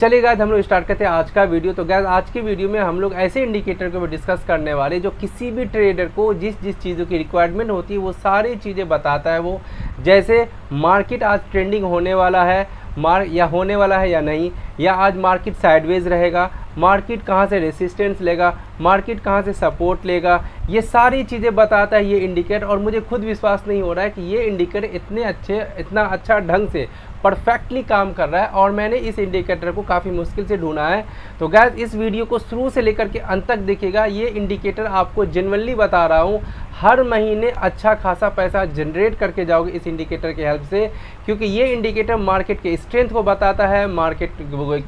चलिए गाइस, हम लोग स्टार्ट करते हैं आज का वीडियो। तो गाइस, आज की वीडियो में हम लोग ऐसे इंडिकेटर के ऊपर डिस्कस करने वाले जो किसी भी ट्रेडर को जिस जिस चीज़ों की रिक्वायरमेंट होती है वो सारी चीज़ें बताता है। वो जैसे मार्केट आज ट्रेंडिंग होने वाला है या होने वाला है या नहीं, या आज मार्केट साइडवेज रहेगा, मार्केट कहाँ से रेसिस्टेंस लेगा, मार्केट कहाँ से सपोर्ट लेगा, ये सारी चीज़ें बताता है ये इंडिकेटर। और मुझे खुद विश्वास नहीं हो रहा है कि ये इंडिकेटर इतना अच्छा ढंग से परफेक्टली काम कर रहा है, और मैंने इस इंडिकेटर को काफ़ी मुश्किल से ढूंढा है। तो गैस, इस वीडियो को शुरू से लेकर के अंत तक देखिएगा। ये इंडिकेटर आपको जेन्युइनली बता रहा हूँ, हर महीने अच्छा खासा पैसा जनरेट करके जाओगे इस इंडिकेटर की हेल्प से, क्योंकि ये इंडिकेटर मार्केट के स्ट्रेंथ को बताता है, मार्केट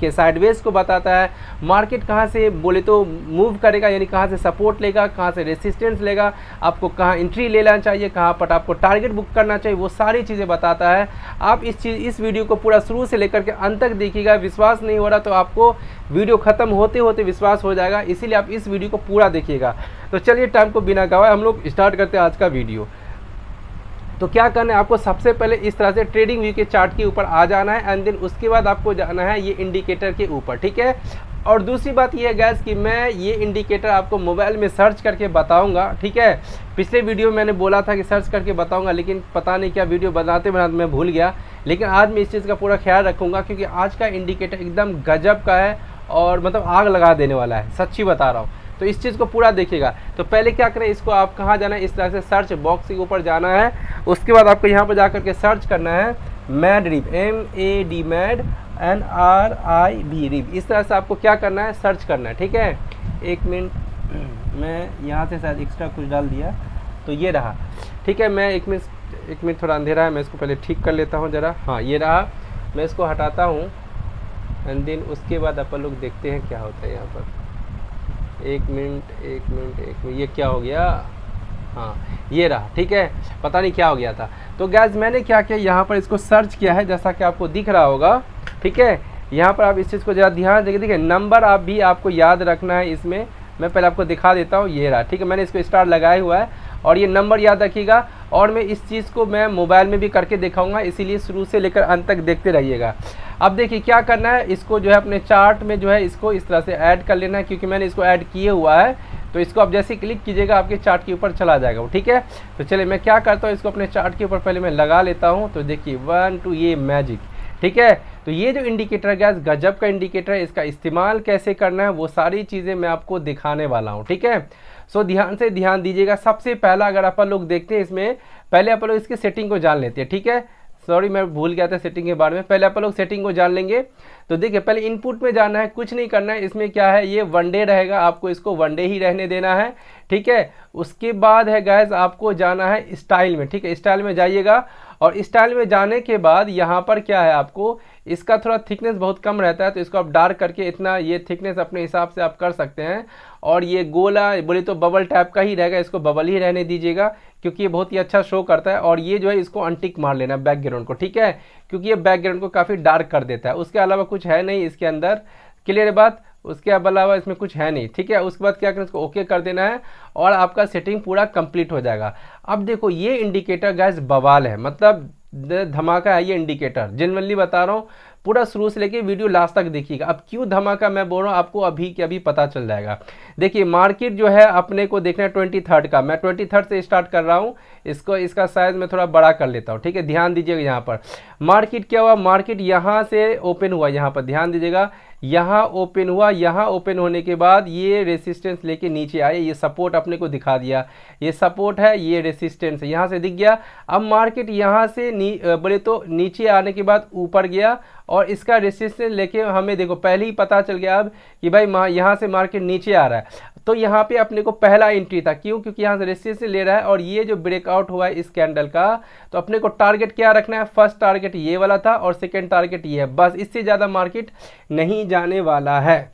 के साइडवेज को बताता है, मार्केट कहाँ से बोले तो मूव करेगा, यानी कहाँ से सपोर्ट लेगा, कहाँ से रेसिस्टेंस लेगा, आपको कहाँ एंट्री लेना चाहिए, कहाँ पर आपको टारगेट बुक करना चाहिए, वो सारी चीज़ें बताता है। आप इस वीडियो को पूरा शुरू से लेकर के अंत तक देखिएगा। विश्वास नहीं हो रहा तो आपको वीडियो ख़त्म होते होते विश्वास हो जाएगा, इसीलिए आप इस वीडियो को पूरा देखिएगा। तो चलिए, टाइम को बिना गवाए हम लोग स्टार्ट करते हैं आज का वीडियो। तो क्या करना है आपको, सबसे पहले इस तरह से ट्रेडिंग व्यू के चार्ट के ऊपर आ जाना है, एंड देन उसके बाद आपको जाना है ये इंडिकेटर के ऊपर, ठीक है। और दूसरी बात ये है गैस कि मैं ये इंडिकेटर आपको मोबाइल में सर्च करके बताऊंगा, ठीक है। पिछले वीडियो में मैंने बोला था कि सर्च करके बताऊंगा, लेकिन पता नहीं क्या वीडियो बनाते बनाते मैं भूल गया। लेकिन आज मैं इस चीज़ का पूरा ख्याल रखूंगा, क्योंकि आज का इंडिकेटर एकदम गजब का है और मतलब आग लगा देने वाला है, सच्ची बता रहा हूँ। तो इस चीज़ को पूरा देखिएगा। तो पहले क्या करें, इसको आप कहाँ जाना है, इस तरह से सर्च बॉक्स के ऊपर जाना है। उसके बाद आपको यहाँ पर जा करके सर्च करना है मैडरिब, MAD मैड NRIB रिब। इस तरह से आपको क्या करना है, सर्च करना है, ठीक है। एक मिनट, मैं यहाँ से शायद एक्स्ट्रा कुछ डाल दिया, तो ये रहा, ठीक है। मैं एक मिनट थोड़ा अंधेरा है, मैं इसको पहले ठीक कर लेता हूँ ज़रा। हाँ, ये रहा, मैं इसको हटाता हूँ, एंड देन उसके बाद अपन लोग देखते हैं क्या होता है यहाँ पर। एक मिनट, ये क्या हो गया, हाँ ये रहा, ठीक है। पता नहीं क्या हो गया था। तो गैस, मैंने क्या किया, यहाँ पर इसको सर्च किया है, जैसा कि आपको दिख रहा होगा, ठीक है। यहाँ पर आप इस चीज़ को ज़रा ध्यान देंगे, देखिए नंबर आप भी आपको याद रखना है इसमें। मैं पहले आपको दिखा देता हूँ, ये रहा, ठीक है। मैंने इसको स्टार लगाया हुआ है और ये नंबर याद रखिएगा। और मैं इस चीज़ को मैं मोबाइल में भी करके दिखाऊंगा, इसीलिए शुरू से लेकर अंत तक देखते रहिएगा। अब देखिए क्या करना है, इसको जो है अपने चार्ट में जो है इसको इस तरह से ऐड कर लेना है, क्योंकि मैंने इसको ऐड किए हुआ है। तो इसको आप जैसे क्लिक कीजिएगा आपके चार्ट के ऊपर चला जाएगा वो, ठीक है। तो चलिए मैं क्या करता हूँ, इसको अपने चार्ट के ऊपर पहले मैं लगा लेता हूँ। तो देखिए 1 2 ये मैजिक, ठीक है। तो ये जो इंडिकेटर है गैस, गजब का इंडिकेटर है। इसका इस्तेमाल कैसे करना है वो सारी चीज़ें मैं आपको दिखाने वाला हूँ, ठीक है। सो ध्यान दीजिएगा। सबसे पहला अगर अपन लोग देखते हैं, इसमें पहले अपन लोग इसकी सेटिंग को जान लेते हैं, ठीक है। सॉरी, मैं भूल गया था सेटिंग के बारे में। पहले अपन लोग सेटिंग को जान लेंगे। तो देखिए, पहले इनपुट में जाना है, कुछ नहीं करना है। इसमें क्या है, ये वनडे रहेगा, आपको इसको वनडे ही रहने देना है, ठीक है। उसके बाद है गैस, आपको जाना है स्टाइल में, ठीक है। स्टाइल में जाइएगा, और स्टाइल में जाने के बाद यहाँ पर क्या है, आपको इसका थोड़ा थिकनेस बहुत कम रहता है, तो इसको आप डार्क करके इतना ये थिकनेस अपने हिसाब से आप कर सकते हैं। और ये गोला बोले तो बबल टाइप का ही रहेगा, इसको बबल ही रहने दीजिएगा, क्योंकि ये बहुत ही अच्छा शो करता है। और ये जो है इसको अनटिक मार लेना बैकग्राउंड को, ठीक है, क्योंकि ये बैकग्राउंड को काफ़ी डार्क कर देता है। उसके अलावा कुछ है नहीं इसके अंदर, क्लियर है बात। उसके अलावा इसमें कुछ है नहीं, ठीक है। उसके बाद क्या करना, इसको ओके कर देना है और आपका सेटिंग पूरा कंप्लीट हो जाएगा। अब देखो, ये इंडिकेटर गैस बवाल है, मतलब धमाका है ये इंडिकेटर, जेन्युइनली बता रहा हूँ। पूरा शुरू से लेके वीडियो लास्ट तक देखिएगा। अब क्यों धमाका मैं बोल रहा हूँ आपको, अभी के अभी पता चल जाएगा। देखिए, मार्केट जो है अपने को देखना है 23 का। मैं 23 से स्टार्ट कर रहा हूँ इसका साइज मैं थोड़ा बड़ा कर लेता हूँ, ठीक है। ध्यान दीजिएगा, यहाँ पर मार्केट क्या हुआ, मार्केट यहाँ से ओपन हुआ, यहाँ पर ध्यान दीजिएगा, यहाँ ओपन हुआ। यहाँ ओपन होने के बाद ये रेसिस्टेंस लेके नीचे आए, ये सपोर्ट अपने को दिखा दिया, ये सपोर्ट है, ये रेसिस्टेंस है, यहाँ से दिख गया। अब मार्केट यहाँ से बोले तो नीचे आने के बाद ऊपर गया, और इसका रेसिस्टेंस लेके हमें देखो पहले ही पता चल गया अब कि भाई यहाँ से मार्केट नीचे आ रहा है। तो यहाँ पे अपने को पहला एंट्री था, क्यों, क्योंकि यहाँ से रेसिस्टेंस ले रहा है, और ये जो ब्रेकआउट हुआ है इस कैंडल का, तो अपने को टारगेट क्या रखना है, फर्स्ट टारगेट ये वाला था और सेकंड टारगेट ये है, बस इससे ज़्यादा मार्केट नहीं जाने वाला है,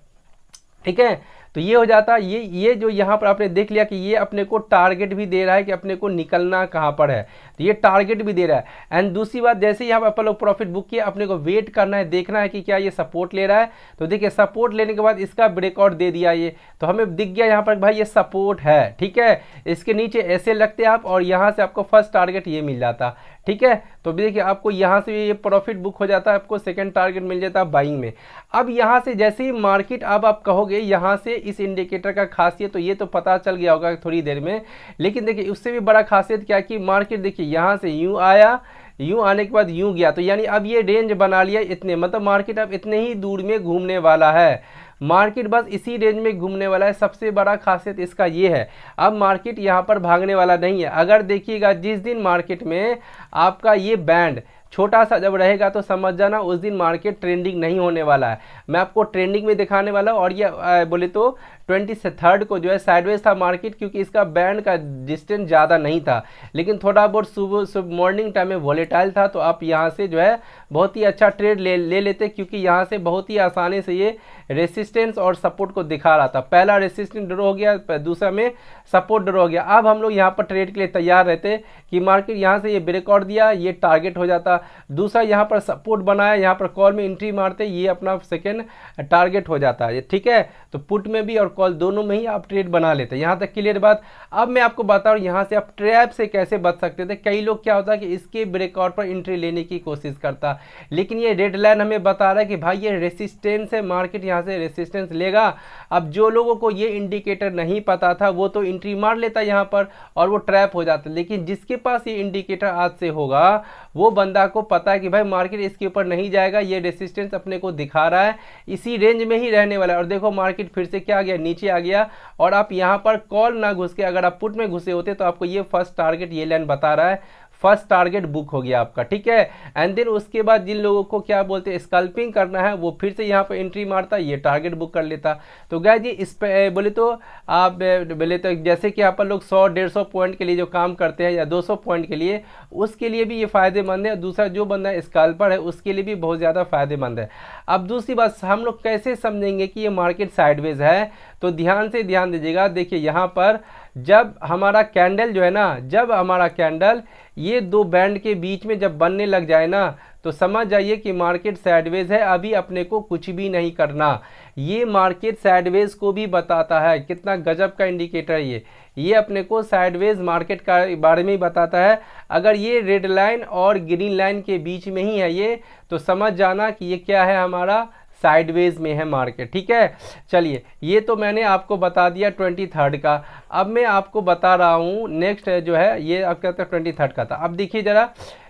ठीक है। तो ये हो जाता है, ये जो यहाँ पर आपने देख लिया कि ये अपने को टारगेट भी दे रहा है कि अपने को निकलना कहाँ पर है। तो ये टारगेट भी दे रहा है। एंड दूसरी बात, जैसे ही यहाँ पर अपन लोग प्रॉफिट बुक किया, अपने को वेट करना है, देखना है कि क्या ये सपोर्ट ले रहा है। तो देखिए सपोर्ट लेने के बाद इसका ब्रेकआउट दे दिया ये, तो हमें दिख गया यहाँ पर भाई ये सपोर्ट है, ठीक है। इसके नीचे ऐसे लगते आप और यहाँ से आपको फर्स्ट टारगेट ये मिल जाता, ठीक है। तो देखिए आपको यहाँ से ये प्रॉफिट बुक हो जाता है, आपको सेकंड टारगेट मिल जाता है बाइंग में। अब यहाँ से जैसे ही मार्केट, अब आप कहोगे यहाँ से इस इंडिकेटर का खासियत तो ये तो पता चल गया होगा थोड़ी देर में, लेकिन देखिए उससे भी बड़ा खासियत क्या कि मार्केट देखिए यहाँ से यूँ आया, यूँ आने के बाद यूँ गया, तो यानी अब ये रेंज बना लिया इतने, मतलब मार्केट अब इतने ही दूर में घूमने वाला है, मार्केट बस इसी रेंज में घूमने वाला है। सबसे बड़ा खासियत इसका ये है, अब मार्केट यहाँ पर भागने वाला नहीं है। अगर देखिएगा जिस दिन मार्केट में आपका ये बैंड छोटा सा जब रहेगा तो समझ जाना उस दिन मार्केट ट्रेंडिंग नहीं होने वाला है। मैं आपको ट्रेंडिंग में दिखाने वाला हूँ। और ये बोले तो 23 को जो है साइडवेज था मार्केट, क्योंकि इसका बैंड का डिस्टेंस ज़्यादा नहीं था, लेकिन थोड़ा बहुत सुबह मॉर्निंग टाइम में वॉलेटाइल था। तो आप यहाँ से जो है बहुत ही अच्छा ट्रेड ले लेते, क्योंकि यहाँ से बहुत ही आसानी से ये रेसिस्टेंस और सपोर्ट को दिखा रहा था। पहला रेसिस्टेंस ड्रॉ हो गया, दूसरा में सपोर्ट ड्रॉ हो गया। अब हम लोग यहाँ पर ट्रेड के लिए तैयार रहते कि मार्केट यहाँ से ये ब्रेकआउट दिया, ये टारगेट हो जाता, दूसरा यहाँ पर सपोर्ट बनाया, यहाँ पर कॉल में एंट्री मारते, ये अपना सेकेंड टारगेट हो जाता है, ठीक है। तो पुट में भी और कॉल दोनों में ही आप ट्रेड बना लेते हैं। यहाँ तक क्लियर बात। अब मैं आपको बता रहा हूँ यहाँ से आप ट्रैप से कैसे बच सकते थे। कई लोग क्या होता है कि इसके ब्रेकआउट पर एंट्री लेने की कोशिश करता, लेकिन ये रेड लाइन हमें बता रहा है कि भाई ये रेसिस्टेंस है, मार्केट यहाँ से रेसिस्टेंस लेगा। अब जो लोगों को ये इंडिकेटर नहीं पता था वो तो एंट्री मार लेता यहाँ पर और वो ट्रैप हो जाता, लेकिन जिसके पास ये इंडिकेटर आज से होगा वो बंदा को पता है कि भाई मार्केट इसके ऊपर नहीं जाएगा, ये रेसिस्टेंस अपने को दिखा रहा है, इसी रेंज में ही रहने वाला है। और देखो मार्केट फिर से क्या आ गया, नीचे आ गया। और आप यहाँ पर कॉल ना घुस के अगर आप पुट में घुसे होते तो आपको ये फर्स्ट टारगेट ये लाइन बता रहा है, फर्स्ट टारगेट बुक हो गया आपका, ठीक है। एंड देन उसके बाद जिन लोगों को क्या बोलते हैं स्कल्पिंग करना है, वो फिर से यहाँ पर एंट्री मारता, ये टारगेट बुक कर लेता। तो गाइस जी इस पे बोले तो आप बोले तो जैसे कि यहाँ पर लोग 100-150 पॉइंट के लिए जो काम करते हैं या 200 पॉइंट के लिए, उसके लिए भी ये फ़ायदेमंद है। दूसरा जो बंदा स्कल्पर है उसके लिए भी बहुत ज़्यादा फ़ायदेमंद है। अब दूसरी बात, हम लोग कैसे समझेंगे कि ये मार्केट साइडवेज है, तो ध्यान से ध्यान दीजिएगा। देखिए यहाँ पर जब हमारा कैंडल जो है ना, जब हमारा कैंडल ये दो बैंड के बीच में जब बनने लग जाए ना, तो समझ जाइए कि मार्केट साइडवेज है। अभी अपने को कुछ भी नहीं करना, ये मार्केट साइडवेज को भी बताता है। कितना गजब का इंडिकेटर है ये अपने को साइडवेज मार्केट का बारे में ही बताता है। अगर ये रेड लाइन और ग्रीन लाइन के बीच में ही है ये, तो समझ जाना कि ये क्या है, हमारा साइडवेज में है मार्केट, ठीक है। चलिए ये तो मैंने आपको बता दिया 23 का। अब मैं आपको बता रहा हूँ नेक्स्ट जो है, ये आपका 23 का था। अब देखिए जरा,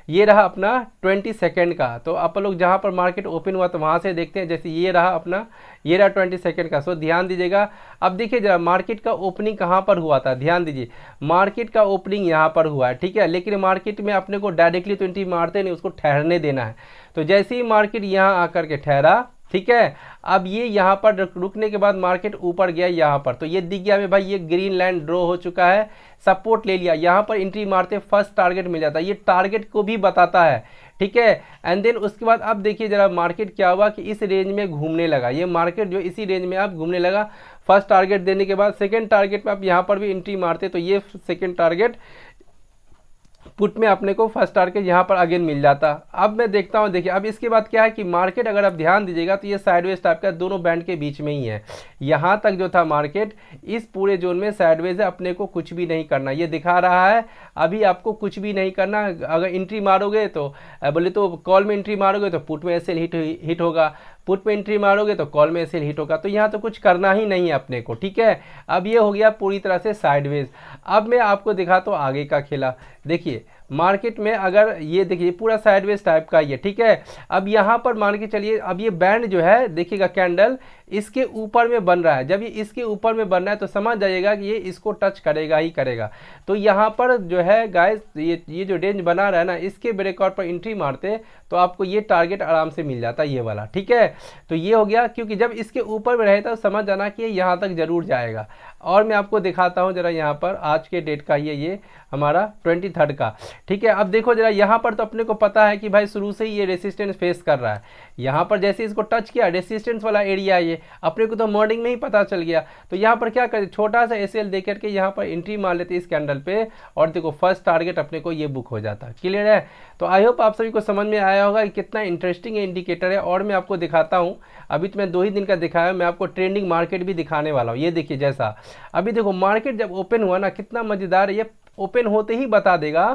ये रहा अपना 22 का। तो आप लोग जहाँ पर मार्केट ओपन हुआ तो वहाँ से देखते हैं। जैसे ये रहा अपना, ये रहा 22 का। सो ध्यान दीजिएगा। अब देखिए जरा मार्केट का ओपनिंग कहाँ पर हुआ था, ध्यान दीजिए। मार्केट का ओपनिंग यहाँ पर हुआ है, ठीक है। लेकिन मार्केट में अपने को डायरेक्टली 20 मारते नहीं, उसको ठहरने देना है। तो जैसे ही मार्केट यहाँ आकर के ठहरा, ठीक है, अब ये यहाँ पर रुकने के बाद मार्केट ऊपर गया यहाँ पर, तो ये दिख गया हमें भाई ये ग्रीन लाइन ड्रॉ हो चुका है, सपोर्ट ले लिया। यहाँ पर एंट्री मारते फर्स्ट टारगेट मिल जाता है, ये टारगेट को भी बताता है, ठीक है। एंड देन उसके बाद अब देखिए जरा मार्केट क्या हुआ कि इस रेंज में घूमने लगा। ये मार्केट जो इसी रेंज में आप घूमने लगा। फर्स्ट टारगेट देने के बाद सेकेंड टारगेट में आप यहाँ पर भी एंट्री मारते, तो ये सेकेंड टारगेट पुट में अपने को फर्स्ट टारगेट यहाँ पर अगेन मिल जाता। अब मैं देखता हूँ, देखिए अब इसके बाद क्या है कि मार्केट अगर आप ध्यान दीजिएगा तो ये साइडवेज टाइप का दोनों बैंड के बीच में ही है। यहाँ तक जो था मार्केट इस पूरे जोन में साइडवेज है, अपने को कुछ भी नहीं करना। ये दिखा रहा है अभी आपको कुछ भी नहीं करना। अगर एंट्री मारोगे तो बोले तो कॉल में एंट्री मारोगे तो पुट में ऐसे हिट होगा, पुट में एंट्री मारोगे तो कॉल में ऐसे हिट होगा। तो यहाँ तो कुछ करना ही नहीं है अपने को, ठीक है। अब ये हो गया पूरी तरह से साइडवेज। अब मैं आपको दिखाता हूँ आगे का खेला। देखिए मार्केट में अगर ये देखिए पूरा साइडवेज टाइप का ये, ठीक है। अब यहाँ पर मान के चलिए, अब ये बैंड जो है देखिएगा कैंडल इसके ऊपर में बन रहा है। जब ये इसके ऊपर में बन रहा है तो समझ जाइएगा कि ये इसको टच करेगा ही करेगा। तो यहाँ पर जो है गाइस ये जो रेंज बना रहा है ना, इसके ब्रेकआउट पर एंट्री मारते तो आपको ये टारगेट आराम से मिल जाता ये वाला, ठीक है। तो ये हो गया, क्योंकि जब इसके ऊपर में रहता तो समझ जाना कि यहाँ तक जरूर जाएगा। और मैं आपको दिखाता हूँ जरा, यहाँ पर आज के डेट का ये हमारा 23 का। ठीक है, अब देखो जरा यहाँ पर तो अपने को पता है कि भाई शुरू से ही ये रेसिस्टेंस फेस कर रहा है। यहाँ पर जैसे इसको टच किया रेसिस्टेंस वाला एरिया ये अपने को तो मॉर्निंग में ही पता चल गया। तो यहाँ पर क्या करें, छोटा सा एसएल दे करके यहाँ पर एंट्री मार लेते इस कैंडल पे, और देखो फर्स्ट टारगेट अपने को ये बुक हो जाता। क्लियर है? तो आई होप आप सभी को समझ में आया होगा कि कितना इंटरेस्टिंग इंडिकेटर है। और मैं आपको दिखाता हूँ, अभी तो मैं 2 ही दिन का दिखाया, मैं आपको ट्रेंडिंग मार्केट भी दिखाने वाला हूँ। ये देखिए जैसा अभी देखो मार्केट जब ओपन हुआ ना, कितना मजेदार है, ये ओपन होते ही बता देगा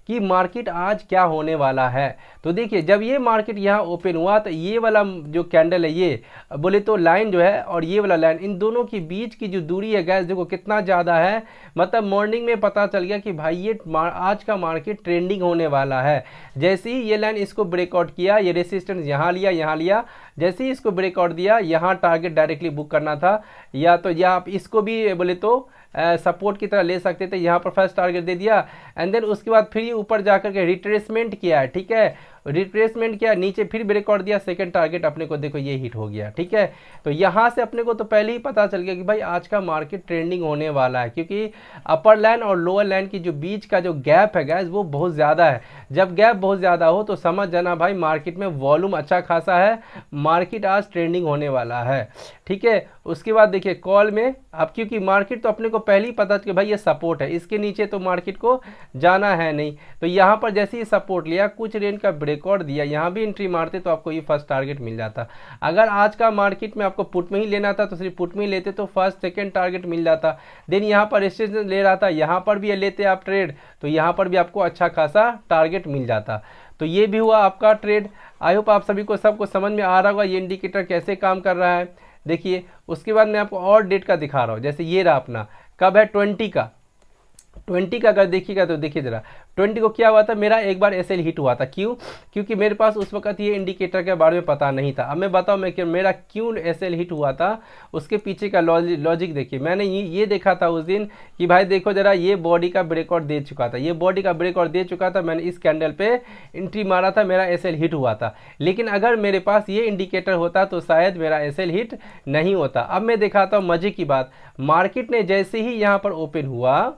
कि मार्केट आज क्या होने वाला है। तो देखिए जब ये मार्केट यहाँ ओपन हुआ तो ये वाला जो कैंडल है, ये बोले तो लाइन जो है और ये वाला लाइन, इन दोनों के बीच की जो दूरी है गैस देखो कितना ज़्यादा है। मतलब मॉर्निंग में पता चल गया कि भाई ये आज का मार्केट ट्रेंडिंग होने वाला है। जैसे ही ये लाइन इसको ब्रेकआउट किया, ये रेसिस्टेंस यहाँ लिया, जैसे ही इसको ब्रेकआउट दिया, यहाँ टारगेट डायरेक्टली बुक करना था, या तो या आप इसको भी बोले तो सपोर्ट की तरह ले सकते थे। यहाँ पर फर्स्ट टारगेट दे दिया एंड देन उसके बाद फिर ऊपर जाकर के रिट्रेसमेंट किया है। ठीक है, रिट्रेसमेंट किया, नीचे फिर ब्रेकआउट दिया, सेकंड टारगेट अपने को देखो ये हिट हो गया। ठीक है, तो यहाँ से अपने को तो पहले ही पता चल गया कि भाई आज का मार्केट ट्रेंडिंग होने वाला है, क्योंकि अपर लाइन और लोअर लाइन की जो बीच का जो गैप है गैस वो बहुत ज़्यादा है। जब गैप बहुत ज़्यादा हो तो समझ जाना भाई मार्केट में वॉल्यूम अच्छा खासा है, मार्केट आज ट्रेंडिंग होने वाला है। ठीक है, उसके बाद देखिए कॉल में अब क्योंकि मार्केट तो अपने को पहले ही पता कि भाई ये सपोर्ट है, इसके नीचे तो मार्केट को जाना है नहीं। तो यहाँ पर जैसे ही सपोर्ट लिया, कुछ रेंज का ब्रेकआउट दिया, यहाँ भी एंट्री मारते तो आपको ये फर्स्ट टारगेट मिल जाता। अगर आज का मार्केट में आपको पुट में ही लेना था तो सिर्फ पुट में ही लेते तो फर्स्ट सेकंड टारगेट मिल जाता। देन यहाँ पर रेजिस्टेंस ले रहा था, यहाँ पर भी लेते आप ट्रेड तो यहाँ पर भी आपको अच्छा खासा टारगेट मिल जाता। तो ये भी हुआ आपका ट्रेड। आई होप आप सभी को सबको समझ में आ रहा होगा ये इंडिकेटर कैसे काम कर रहा है। देखिए उसके बाद मैं आपको और डेट का दिखा रहा हूँ। जैसे ये रहा अपना, कब है 20 का अगर देखिएगा तो देखिए जरा 20 को क्या हुआ था, मेरा एक बार एसएल हिट हुआ था। क्यों? क्योंकि मेरे पास उस वक्त ये इंडिकेटर के बारे में पता नहीं था। अब मैं बताऊं मैं कि मेरा क्यों एसएल हिट हुआ था, उसके पीछे का लॉजिक देखिए। मैंने ये देखा था उस दिन कि भाई देखो जरा ये बॉडी का ब्रेकआउट दे चुका था, ये बॉडी का ब्रेकआउट दे चुका था, मैंने इस कैंडल पे एंट्री मारा था, मेरा एसएल हिट हुआ था। लेकिन अगर मेरे पास ये इंडिकेटर होता तो शायद मेरा एसएल हिट नहीं होता। अब मैं दिखाता हूँ मजे की बात, मार्केट ने जैसे ही यहाँ पर ओपन हुआ,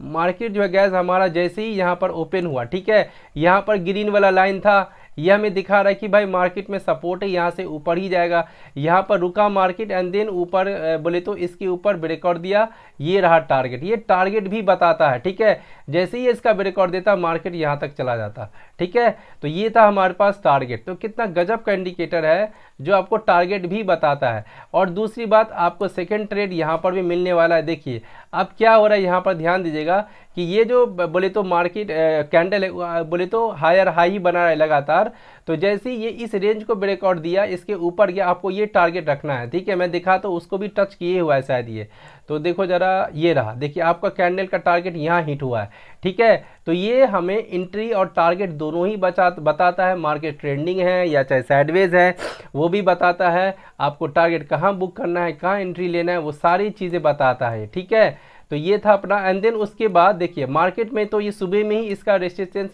मार्केट जो है गैस हमारा जैसे ही यहाँ पर ओपन हुआ, ठीक है, यहाँ पर ग्रीन वाला लाइन था, यह हमें दिखा रहा है कि भाई मार्केट में सपोर्ट है, यहाँ से ऊपर ही जाएगा। यहाँ पर रुका मार्केट एंड देन ऊपर बोले तो इसके ऊपर ब्रेकआउट दिया, ये रहा टारगेट। ये टारगेट भी बताता है। ठीक है, जैसे ही इसका ब्रेकआउट देता मार्केट यहाँ तक चला जाता। ठीक है, तो ये था हमारे पास टारगेट। तो कितना गजब का इंडिकेटर है जो आपको टारगेट भी बताता है। और दूसरी बात, आपको सेकेंड ट्रेड यहाँ पर भी मिलने वाला है। देखिए अब क्या हो रहा है, यहाँ पर ध्यान दीजिएगा कि ये जो बोले तो मार्केट कैंडल है, बोले तो हायर हाई बना रहा है लगातार। तो जैसे ही ये इस रेंज को ब्रेकआउट दिया, इसके ऊपर गया, आपको ये टारगेट रखना है। ठीक है, मैं दिखा तो उसको भी टच किए हुआ है शायद ये। तो देखो जरा, ये रहा, देखिए आपका कैंडल का टारगेट यहाँ हिट हुआ है। ठीक है, तो ये हमें एंट्री और टारगेट दोनों ही बताता है। मार्केट ट्रेंडिंग है या चाहे साइडवेज है वो भी बताता है। आपको टारगेट कहाँ बुक करना है, कहाँ एंट्री लेना है, वो सारी चीज़ें बताता है। ठीक है, तो ये था अपना। एंड देन उसके बाद देखिए मार्केट में तो ये सुबह में ही इसका रेसिस्टेंस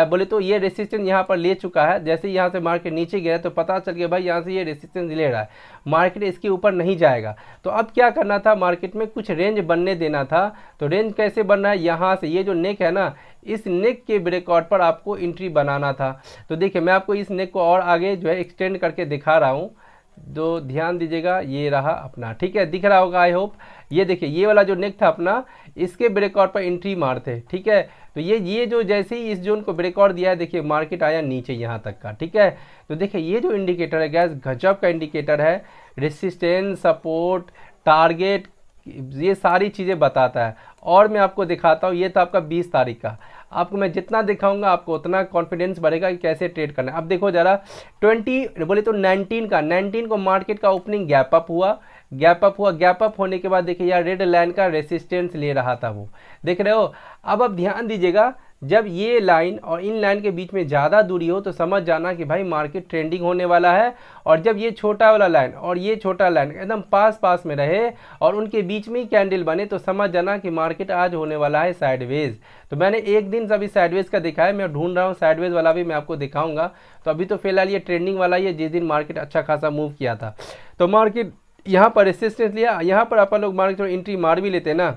बोले तो ये रेसिस्टेंस यहाँ पर ले चुका है। जैसे यहाँ से मार्केट नीचे गया तो पता चल गया भाई यहाँ से ये रेसिस्टेंस ले रहा है, मार्केट इसके ऊपर नहीं जाएगा। तो अब क्या करना था, मार्केट में कुछ रेंज बनने देना था। तो रेंज कैसे बनना है, यहाँ से ये जो नेक है ना, इस नेक के ब्रेकआउट पर आपको एंट्री बनाना था। तो देखिए मैं आपको इस नेक को और आगे जो है एक्सटेंड करके दिखा रहा हूँ, तो ध्यान दीजिएगा। ये रहा अपना, ठीक है, दिख रहा होगा आई होप। ये देखिए ये वाला जो नेक था अपना, इसके ब्रेकआउट पर एंट्री मारते। ठीक है, तो ये जो जैसे ही इस जोन को ब्रेकआउट दिया है, देखिए मार्केट आया नीचे यहाँ तक का। ठीक है, तो देखिए ये जो इंडिकेटर है गैस गजब का इंडिकेटर है। रेसिस्टेंस, सपोर्ट, टारगेट, ये सारी चीज़ें बताता है। और मैं आपको दिखाता हूँ, ये था आपका 20 तारीख का। आपको मैं जितना दिखाऊंगा आपको उतना कॉन्फिडेंस बढ़ेगा कि कैसे ट्रेड करना है। अब देखो जरा 20 बोले तो 19 को मार्केट का ओपनिंग गैप अप हुआ। गैप अप होने के बाद देखिए यार रेड लाइन का रेसिस्टेंस ले रहा था वो, देख रहे हो। अब ध्यान दीजिएगा, जब ये लाइन और इन लाइन के बीच में ज़्यादा दूरी हो तो समझ जाना कि भाई मार्केट ट्रेंडिंग होने वाला है। और जब ये छोटा वाला लाइन और ये छोटा लाइन एकदम पास में रहे और उनके बीच में ही कैंडल बने तो समझ जाना कि मार्केट आज होने वाला है साइडवेज। तो मैंने एक दिन अभी साइडवेज का दिखाया, मैं ढूंढ रहा हूँ साइडवेज वाला भी मैं आपको दिखाऊंगा। तो अभी तो फिलहाल ये ट्रेंडिंग वाला ही है, जिस दिन मार्केट अच्छा खासा मूव किया था। तो मार्केट यहाँ पर रेसिस्टेंस लिया, यहाँ पर अपन लोग मार्केट एंट्री मार भी लेते हैं ना,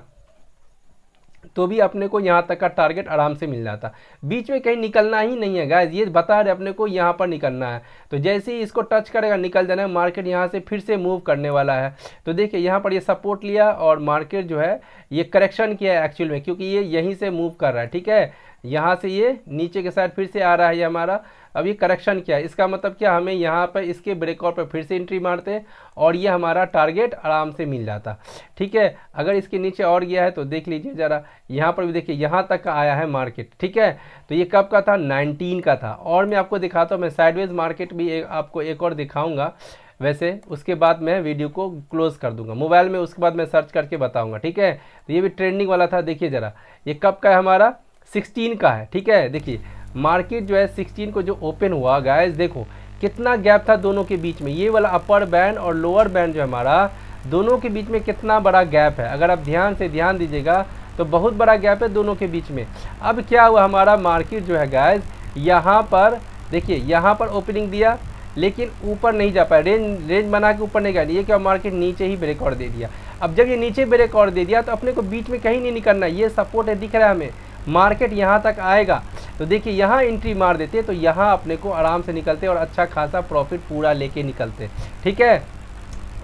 तो भी अपने को यहाँ तक का टारगेट आराम से मिल जाता। बीच में कहीं निकलना ही नहीं है गाइस, ये बता रहे अपने को यहाँ पर निकलना है। तो जैसे ही इसको टच करेगा निकल जाना है, मार्केट यहाँ से फिर से मूव करने वाला है। तो देखिए यहाँ पर ये सपोर्ट लिया और मार्केट जो है ये करेक्शन किया है एक्चुअल में, क्योंकि ये यहीं से मूव कर रहा है। ठीक है, यहाँ से ये नीचे के साइड फिर से आ रहा है ये हमारा, अब ये करेक्शन किया है। इसका मतलब क्या, हमें यहाँ पर इसके ब्रेकआउट पर फिर से एंट्री मारते और ये हमारा टारगेट आराम से मिल जाता। ठीक है, अगर इसके नीचे और गया है तो देख लीजिए ज़रा, यहाँ पर भी देखिए यहाँ तक का आया है मार्केट। ठीक है, तो ये कब का था, 19 का था। और मैं आपको दिखाता हूँ, मैं साइडवेज मार्केट भी आपको एक और दिखाऊंगा वैसे, उसके बाद मैं वीडियो को क्लोज कर दूंगा मोबाइल में, उसके बाद मैं सर्च करके बताऊंगा। ठीक है, तो ये भी ट्रेंडिंग वाला था। देखिए ज़रा, ये कब का है हमारा, 16 का है। ठीक है, देखिए मार्केट जो है 16 को जो ओपन हुआ गाइस, देखो कितना गैप था दोनों के बीच में। ये वाला अपर बैंड और लोअर बैंड जो हमारा, दोनों के बीच में कितना बड़ा गैप है। अगर आप ध्यान से ध्यान दीजिएगा तो बहुत बड़ा गैप है दोनों के बीच में। अब क्या हुआ, हमारा मार्केट जो है गाइस, यहाँ पर देखिए, यहाँ पर ओपनिंग दिया लेकिन ऊपर नहीं जा पाया, रेंज बना के ऊपर नहीं गया। ये क्या, मार्केट नीचे ही ब्रेकआउट दे दिया। अब जब ये नीचे ब्रेकआउट दे दिया तो अपने को बीच में कहीं नहीं निकलना, ये सपोर्ट है दिख रहा है हमें, मार्केट यहाँ तक आएगा तो देखिए यहाँ एंट्री मार देते तो यहाँ अपने को आराम से निकलते और अच्छा खासा प्रॉफिट पूरा लेके निकलते। ठीक है,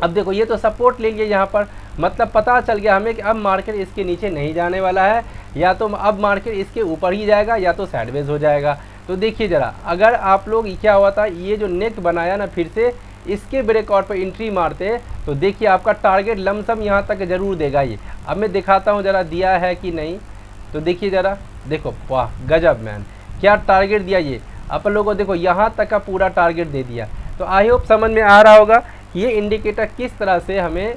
अब देखो ये तो सपोर्ट ले लिया यहाँ पर, मतलब पता चल गया हमें कि अब मार्केट इसके नीचे नहीं जाने वाला है, या तो अब मार्केट इसके ऊपर ही जाएगा या तो साइडवेज हो जाएगा। तो देखिए ज़रा, अगर आप लोग क्या हुआ था, ये जो नेक बनाया ना, फिर से इसके ब्रेकआउट पर एंट्री मारते तो देखिए आपका टारगेट लमसम यहाँ तक ज़रूर देगा ये। अब मैं दिखाता हूँ ज़रा दिया है कि नहीं, तो देखिए ज़रा, देखो वाह गजब मैन, क्या टारगेट दिया ये अपन लोगों को, देखो यहाँ तक का पूरा टारगेट दे दिया। तो आई होप समझ में आ रहा होगा कि ये इंडिकेटर किस तरह से हमें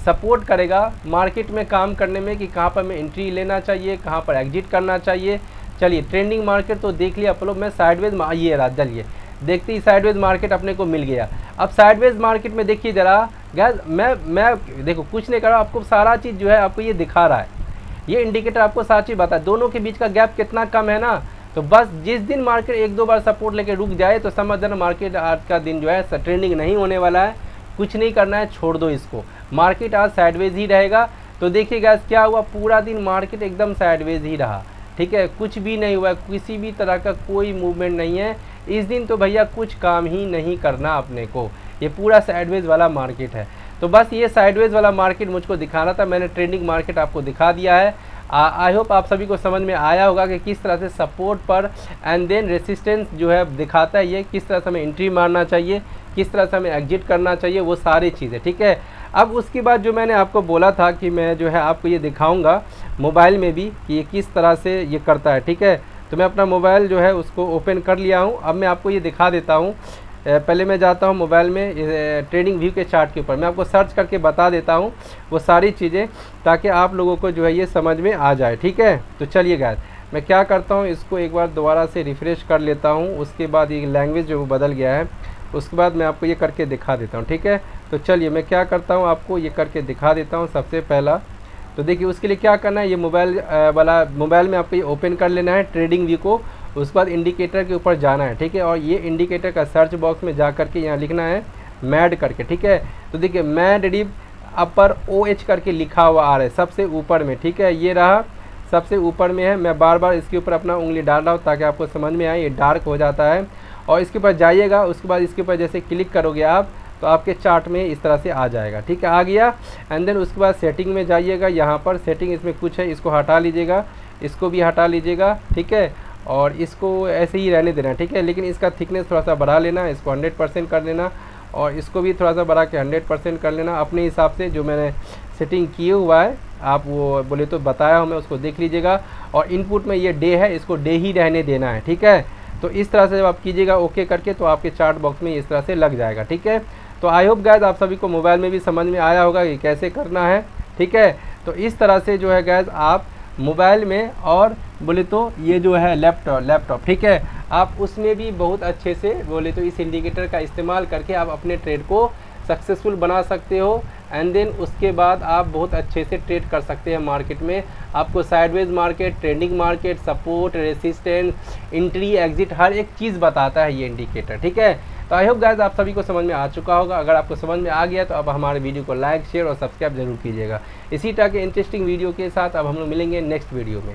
सपोर्ट करेगा मार्केट में काम करने में, कि कहाँ पर हमें एंट्री लेना चाहिए, कहाँ पर एग्जिट करना चाहिए। चलिए ट्रेंडिंग मार्केट तो देख लिया आप लोग, मैं साइडवेज ये रहा, चलिए देखते ही साइडवेज मार्केट अपने को मिल गया। अब साइडवेज मार्केट में देखिए ज़रा गैस, मैं देखो कुछ नहीं कर रहा, आपको सारा चीज़ जो है आपको ये दिखा रहा है, ये इंडिकेटर आपको सारी चीज़ बता है। दोनों के बीच का गैप कितना कम है ना, तो बस जिस दिन मार्केट एक दो बार सपोर्ट लेके रुक जाए तो समझ जाना मार्केट आज का दिन जो है ट्रेंडिंग नहीं होने वाला है। कुछ नहीं करना है, छोड़ दो इसको, मार्केट आज साइडवेज ही रहेगा। तो देखिए गाइस क्या हुआ, पूरा दिन मार्केट एकदम साइडवेज ही रहा। ठीक है, कुछ भी नहीं हुआ, किसी भी तरह का कोई मूवमेंट नहीं है इस दिन। तो भैया कुछ काम ही नहीं करना अपने को, ये पूरा साइडवेज वाला मार्केट है। तो बस ये साइडवेज वाला मार्केट मुझको दिखाना था, मैंने ट्रेंडिंग मार्केट आपको दिखा दिया है। आई होप आप सभी को समझ में आया होगा कि किस तरह से सपोर्ट पर एंड देन रेसिस्टेंस जो है दिखाता है, ये किस तरह से हमें एंट्री मारना चाहिए, किस तरह से हमें एग्जिट करना चाहिए, वो सारी चीज़ें। ठीक है, अब उसके बाद जो मैंने आपको बोला था कि मैं जो है आपको ये दिखाऊंगा मोबाइल में भी कि ये किस तरह से ये करता है। ठीक है, तो मैं अपना मोबाइल जो है उसको ओपन कर लिया हूँ। अब मैं आपको ये दिखा देता हूँ। पहले मैं जाता हूँ मोबाइल में ट्रेडिंग व्यू के चार्ट के ऊपर, मैं आपको सर्च करके बता देता हूँ वो सारी चीज़ें, ताकि आप लोगों को जो है ये समझ में आ जाए। ठीक है, तो चलिए गाइस मैं क्या करता हूँ, इसको एक बार दोबारा से रिफ़्रेश कर लेता हूँ। उसके बाद ये लैंग्वेज जो बदल गया है, उसके बाद मैं आपको ये करके दिखा देता हूँ। ठीक है, तो चलिए मैं क्या करता हूँ, आपको ये करके दिखा देता हूँ। सबसे पहला तो देखिए उसके लिए क्या करना है, ये मोबाइल में आपको ये ओपन कर लेना है ट्रेडिंग व्यू को। उसके बाद इंडिकेटर के ऊपर जाना है। ठीक है, और ये इंडिकेटर का सर्च बॉक्स में जा करके यहाँ लिखना है मैड करके। ठीक है, तो देखिए मैड डिप अपर OH करके लिखा हुआ आ रहा है सबसे ऊपर में। ठीक है, ये रहा सबसे ऊपर में है। मैं बार बार इसके ऊपर अपना उंगली डाल रहा हूँ ताकि आपको समझ में आए। ये डार्क हो जाता है और इसके ऊपर जाइएगा, उसके बाद इसके ऊपर जैसे क्लिक करोगे आप तो आपके चार्ट में इस तरह से आ जाएगा। ठीक है, आ गया। एंड देन उसके बाद सेटिंग में जाइएगा, यहाँ पर सेटिंग इसमें कुछ है, इसको हटा लीजिएगा, इसको भी हटा लीजिएगा। ठीक है, और इसको ऐसे ही रहने देना। ठीक है, लेकिन इसका थिकनेस थोड़ा सा बढ़ा लेना, इसको 100% कर लेना और इसको भी थोड़ा सा बढ़ा के 100% कर लेना अपने हिसाब से। जो मैंने सेटिंग किए हुआ है आप वो बोले तो बताया हूँ मैं, उसको देख लीजिएगा। और इनपुट में ये डे है, इसको डे ही रहने देना है। ठीक है, तो इस तरह से जब आप कीजिएगा ओके करके तो आपके चार्ट बॉक्स में इस तरह से लग जाएगा। ठीक है, तो आई होप गाइज आप सभी को मोबाइल में भी समझ में आया होगा कि कैसे करना है। ठीक है, तो इस तरह से जो है गाइज आप मोबाइल में और बोले तो ये जो है लैपटॉप ठीक है, आप उसमें भी बहुत अच्छे से बोले तो इस इंडिकेटर का इस्तेमाल करके आप अपने ट्रेड को सक्सेसफुल बना सकते हो। एंड देन उसके बाद आप बहुत अच्छे से ट्रेड कर सकते हैं मार्केट में। आपको sideways market, trending market, support, resistance, entry, exit हर एक चीज़ बताता है ये इंडिकेटर। ठीक है, तो आई होप गाइस आप सभी को समझ में आ चुका होगा। अगर आपको समझ में आ गया तो अब हमारे वीडियो को लाइक, शेयर और सब्सक्राइब जरूर कीजिएगा। इसी तरह के इंटरेस्टिंग वीडियो के साथ अब हम लोग मिलेंगे नेक्स्ट वीडियो में।